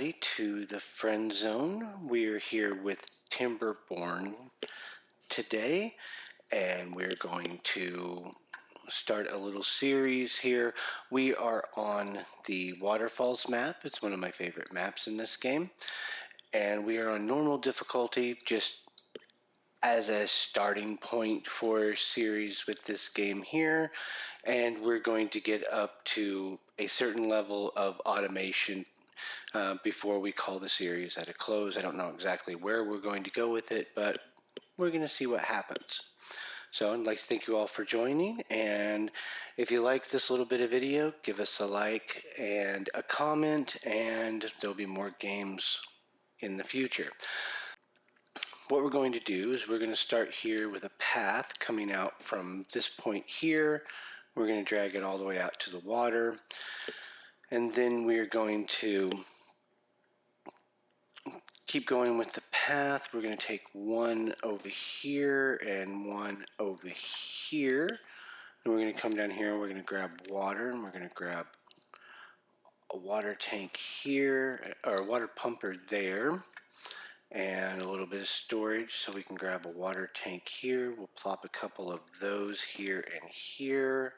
everybody to the Friend Zone. We're here with Timberborn today, and we're going to start a little series here. We are on the Waterfalls map. It's one of my favorite maps in this game, and we are on normal difficulty just as a starting point for a series with this game here, and we're going to get up to a certain level of automation before we call the series at a close. I don't know exactly where we're going to go with it, but we're going to see what happens. So I'd like to thank you all for joining, and if you like this little bit of video, give us a like and a comment, and there'll be more games in the future. What we're going to do is we're going to start here with a path coming out from this point here. We're going to drag it all the way out to the water, and then we're going to keep going with the path. We're going to take one over here and one over here, and we're going to come down here and we're going to grab water, and we're going to grab a water tank here, or a water pumper there, and a little bit of storage so we can grab a water tank here. We'll plop a couple of those here and here.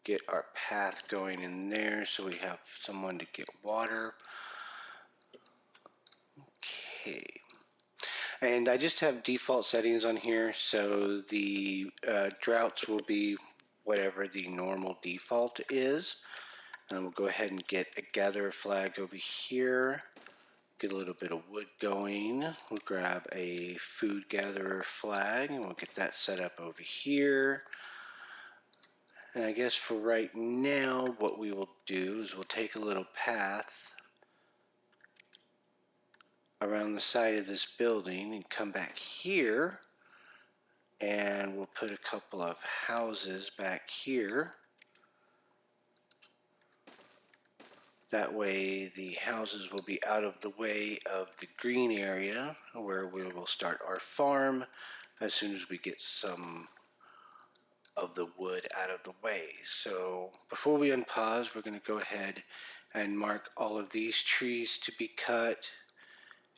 Get our path going in there so we have someone to get water. Okay. And I just have default settings on here, so the droughts will be whatever the normal default is. And we'll go ahead and get a gatherer flag over here. Get a little bit of wood going. We'll grab a food gatherer flag and we'll get that set up over here. And I guess for right now, what we will do is we'll take a little path around the side of this building and come back here, and we'll put a couple of houses back here. That way the houses will be out of the way of the green area where we will start our farm as soon as we get some of the wood out of the way. So before we unpause, we're going to go ahead and mark all of these trees to be cut,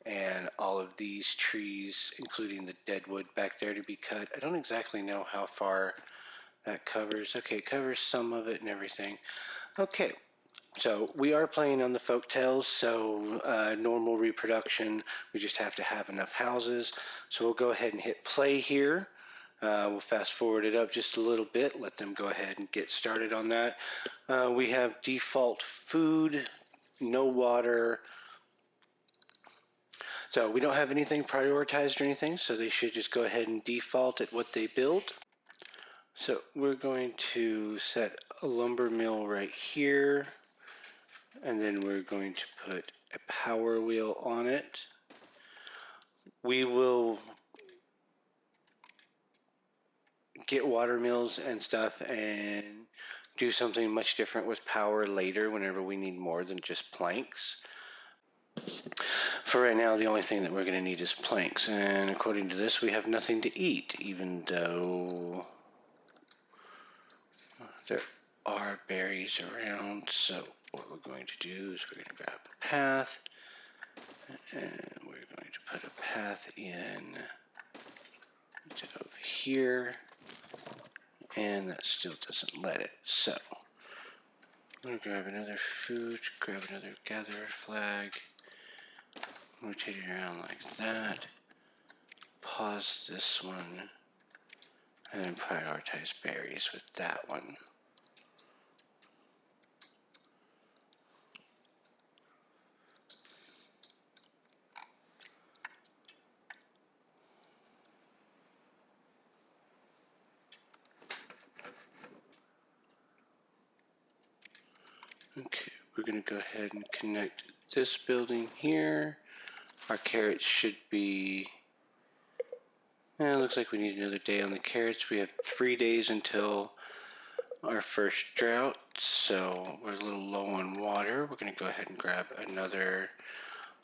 and all of these trees, including the dead wood back there, to be cut. I don't exactly know how far that covers. Okay, it covers some of it and everything. Okay. So we are playing on the folktales, so normal reproduction, we just have to have enough houses. So we'll go ahead and hit play here. We'll fast forward it up just a little bit, let them go ahead and get started on that. We have default food, no water. So we don't have anything prioritized or anything, so they should just go ahead and default at what they built. So we're going to set a lumber mill right here. And then we're going to put a power wheel on it. We will get water mills and stuff and do something much different with power later whenever we need more than just planks. For right now, the only thing that we're going to need is planks. And according to this, we have nothing to eat, even though there are berries around. So what we're going to do is we're going to grab a path, and we're going to put a path in over here, and that still doesn't let it. So I'm going to grab another food, grab another gatherer flag, rotate it around like that, pause this one, and then prioritize berries with that one. Okay, we're going to go ahead and connect this building here. Our carrots should be, it looks like we need another day on the carrots. We have 3 days until our first drought, so we're a little low on water. We're going to go ahead and grab another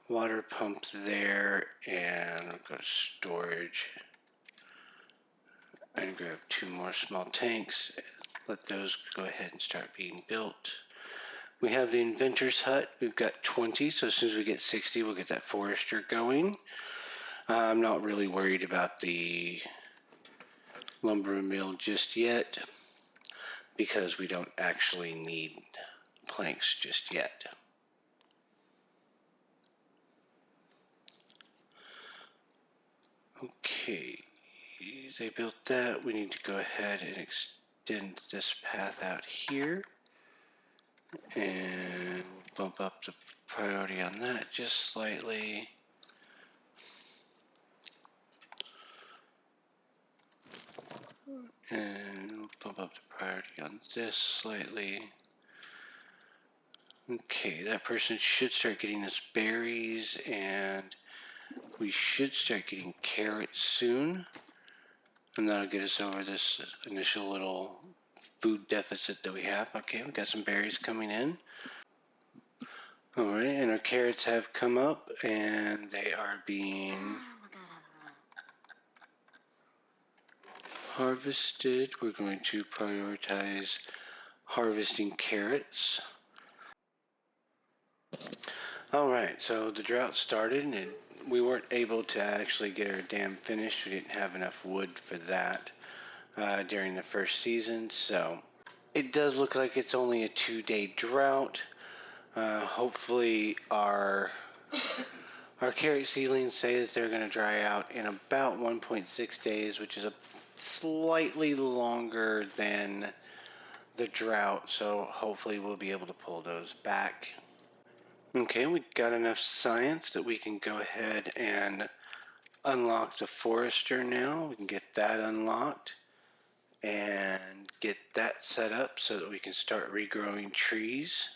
water pump there, and we'll go to storage and grab 2 more small tanks. Let those go ahead and start being built. We have the inventor's hut. We've got 20, so as soon as we get 60, we'll get that forester going. I'm not really worried about the lumber mill just yet because we don't actually need planks just yet. Okay, they built that. We need to go ahead and extend this path out here and bump up the priority on that just slightly. And we'll bump up the priority on this slightly. Okay, that person should start getting us berries, and we should start getting carrots soon. And that'll get us over this initial little food deficit that we have. Okay, we got some berries coming in. All right, and our carrots have come up, and they are being harvested. We're going to prioritize harvesting carrots. All right, so the drought started, and we weren't able to actually get our dam finished. We didn't have enough wood for that during the first season, so it does look like it's only a 2-day drought. Hopefully our carrot seedlings say that they're going to dry out in about 1.6 days, which is a slightly longer than the drought, so hopefully we'll be able to pull those back. Okay, we got enough science that we can go ahead and unlock the forester now. We can get that unlocked and get that set up so that we can start regrowing trees.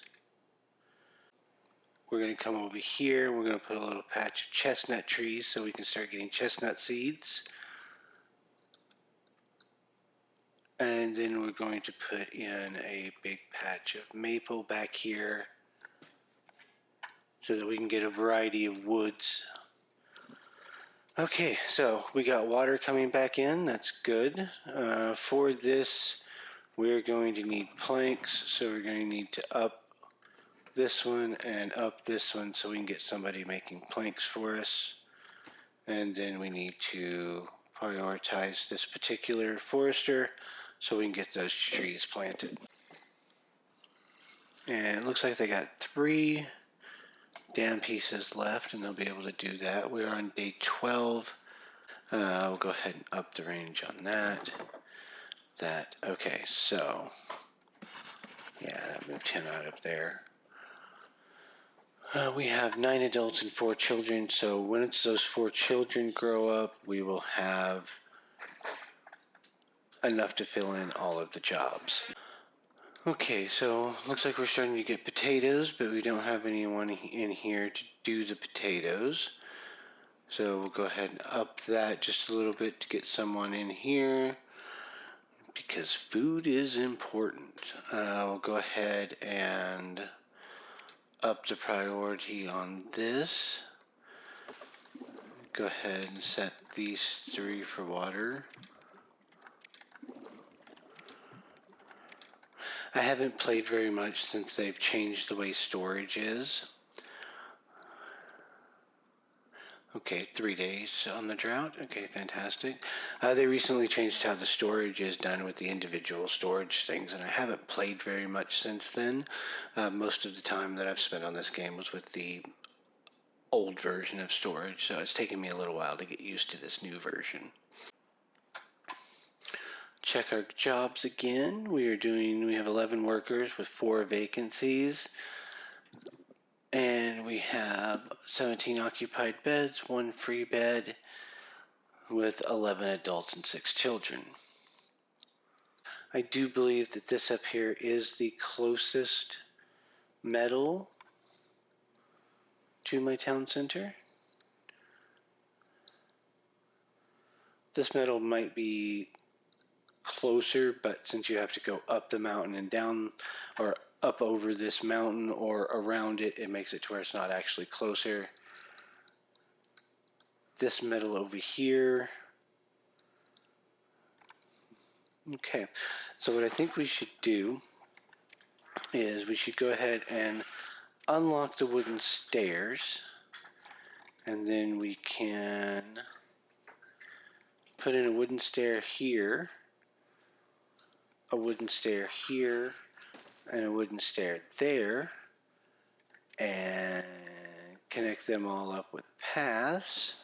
We're going to come over here. We're going to put a little patch of chestnut trees so we can start getting chestnut seeds. And then we're going to put in a big patch of maple back here so that we can get a variety of woods. Okay, so we got water coming back in. That's good. For this, we're going to need planks, so we're going to need to up this one and up this one so we can get somebody making planks for us. And then we need to prioritize this particular forester so we can get those trees planted. And it looks like they got 3 dam pieces left, and they'll be able to do that. We're on day 12. We'll go ahead and up the range on that. Okay, so yeah, that moved 10 out up there. We have 9 adults and 4 children, so once those 4 children grow up, we will have enough to fill in all of the jobs. Okay, so looks like we're starting to get potatoes, but we don't have anyone in here to do the potatoes. So we'll go ahead and up that just a little bit to get someone in here because food is important. We'll go ahead and up the priority on this. Go ahead and set these 3 for water. I haven't played very much since they've changed the way storage is. Okay, 3 days on the drought. Okay, fantastic. They recently changed how the storage is done with the individual storage things, and I haven't played very much since then. Most of the time that I've spent on this game was with the old version of storage, so it's taken me a little while to get used to this new version. Check our jobs again. We have 11 workers with 4 vacancies. And we have 17 occupied beds, 1 free bed with 11 adults and 6 children. I do believe that this up here is the closest metal to my town center. This metal might be closer, but since you have to go up the mountain and down, or up over this mountain or around it, it makes it to where it's not actually closer. This metal over here. Okay, so what I think we should do is we should go ahead and unlock the wooden stairs, and then we can put in a wooden stair here, a wooden stair here, and a wooden stair there, and connect them all up with paths.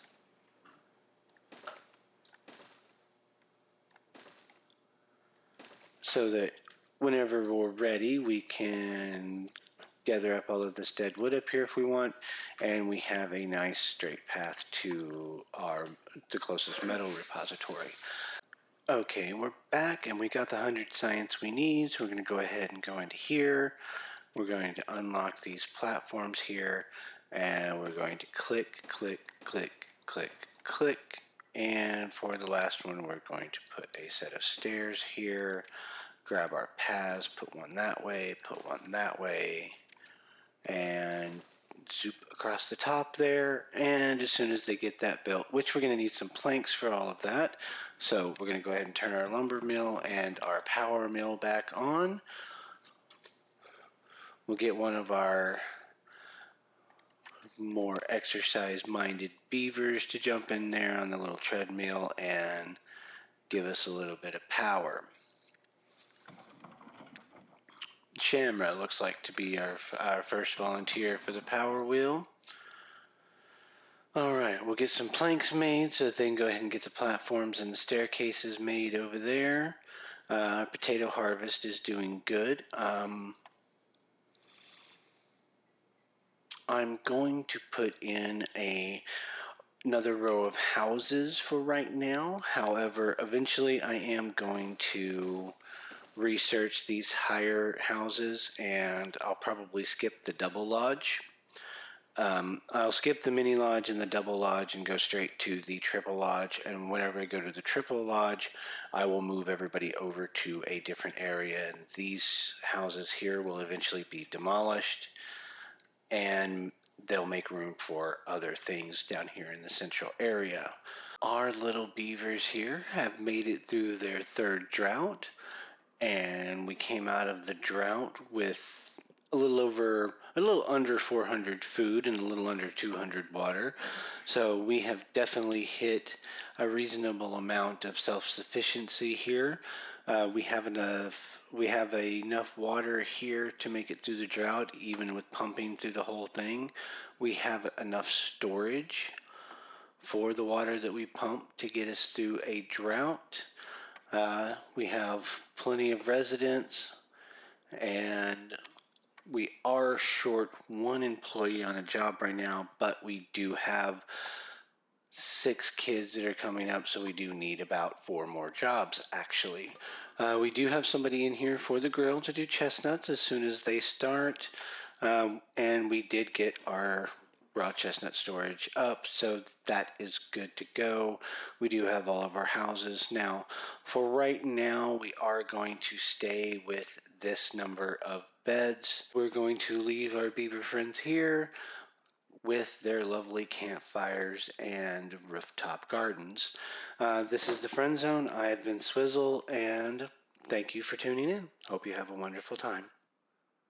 So that whenever we're ready, we can gather up all of this dead wood up here if we want, and we have a nice straight path to the closest metal repository. Okay, we're back and we got the 100 science we need, so we're going to go ahead and go into here. We're going to unlock these platforms here, and we're going to click, click, click, click, click, and for the last one, we're going to put a set of stairs here, grab our paths, put one that way, put one that way, and zoop across the top there. And as soon as they get that built, which we're going to need some planks for all of that, so we're going to go ahead and turn our lumber mill and our power mill back on. We'll get one of our more exercise-minded beavers to jump in there on the little treadmill and give us a little bit of power. Shamra looks like to be our first volunteer for the power wheel. Alright, we'll get some planks made so that they can go ahead and get the platforms and the staircases made over there. Potato harvest is doing good. I'm going to put in another row of houses for right now. However, eventually I am going to research these higher houses, and I'll probably skip the double lodge. I'll skip the mini lodge and the double lodge and go straight to the triple lodge, and whenever I go to the triple lodge, I will move everybody over to a different area, and these houses here will eventually be demolished, and they'll make room for other things down here in the central area. Our little beavers here have made it through their third drought, and we came out of the drought with a little under 400 food and a little under 200 water. So we have definitely hit a reasonable amount of self-sufficiency here. We have enough water here to make it through the drought, even with pumping through the whole thing. We have enough storage for the water that we pump to get us through a drought. We have plenty of residents, and we are short one employee on a job right now, but we do have 6 kids that are coming up, so we do need about 4 more jobs, actually. We do have somebody in here for the grill to do chestnuts as soon as they start, and we did get our raw chestnut storage up, so that is good to go. We do have all of our houses. Now, for right now, we are going to stay with this number of beds. We're going to leave our beaver friends here with their lovely campfires and rooftop gardens. This is the Friend Zone. I have been Swizzle, and thank you for tuning in. Hope you have a wonderful time.